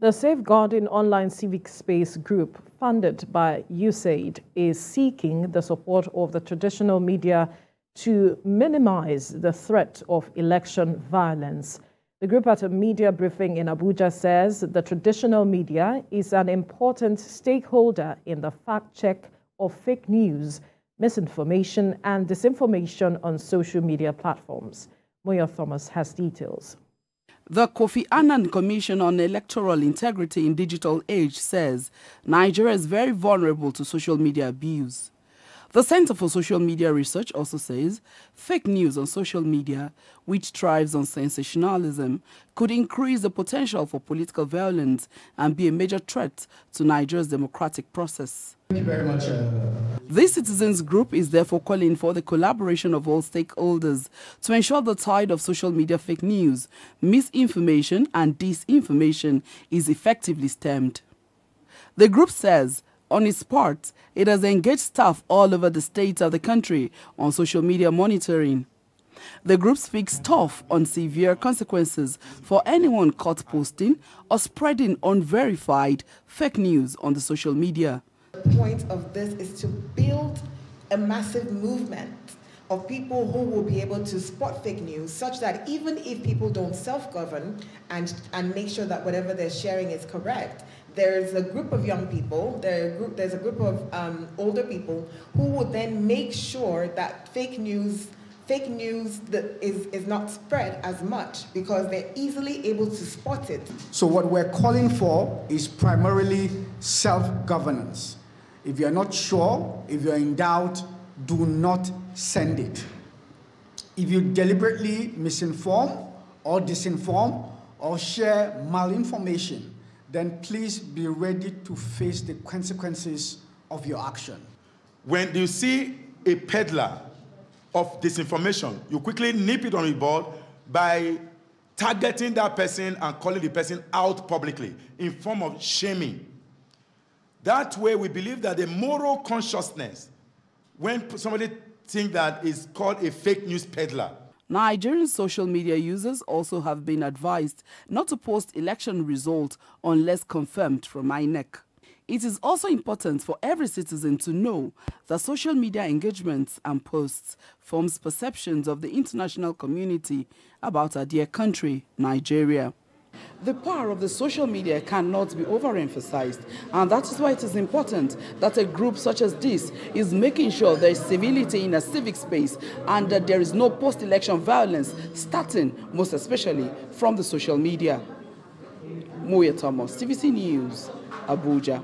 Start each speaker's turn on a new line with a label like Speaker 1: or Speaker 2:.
Speaker 1: The Safeguarding Online Civic Space Group, funded by USAID, is seeking the support of the traditional media to minimize the threat of election violence. The group, at a media briefing in Abuja, says the traditional media is an important stakeholder in the fact check of fake news, misinformation, and disinformation on social media platforms. Moya Thomas has details.
Speaker 2: The Kofi Annan Commission on Electoral Integrity in Digital Age says Nigeria is very vulnerable to social media abuse. The Center for Social Media Research also says fake news on social media, which thrives on sensationalism, could increase the potential for political violence and be a major threat to Nigeria's democratic process.
Speaker 3: Thank you very much.
Speaker 2: This citizens group is therefore calling for the collaboration of all stakeholders to ensure the tide of social media fake news, misinformation and disinformation is effectively stemmed. The group says, on its part, it has engaged staff all over the states of the country on social media monitoring. The group speaks tough on severe consequences for anyone caught posting or spreading unverified fake news on the social media.
Speaker 4: The point of this is to build a massive movement of people who will be able to spot fake news, such that even if people don't self-govern and make sure that whatever they're sharing is correct, there's a group of young people, there's a group of older people who will then make sure that fake news that is not spread as much, because they're easily able to spot it.
Speaker 3: So what we're calling for is primarily self-governance. If you're not sure, if you're in doubt, do not send it. If you deliberately misinform or disinform or share malinformation, then please be ready to face the consequences of your action.
Speaker 5: When you see a peddler of disinformation, you quickly nip it on the bud by targeting that person and calling the person out publicly in form of shaming. That way, we believe that the moral consciousness, when somebody thinks that is called a fake news peddler.
Speaker 2: Nigerian social media users also have been advised not to post election results unless confirmed from INEC. It is also important for every citizen to know that social media engagements and posts forms perceptions of the international community about our dear country, Nigeria. The power of the social media cannot be overemphasized, and that is why it is important that a group such as this is making sure there is civility in a civic space and that there is no post-election violence, starting most especially from the social media. Moya Thomas, TVC News, Abuja.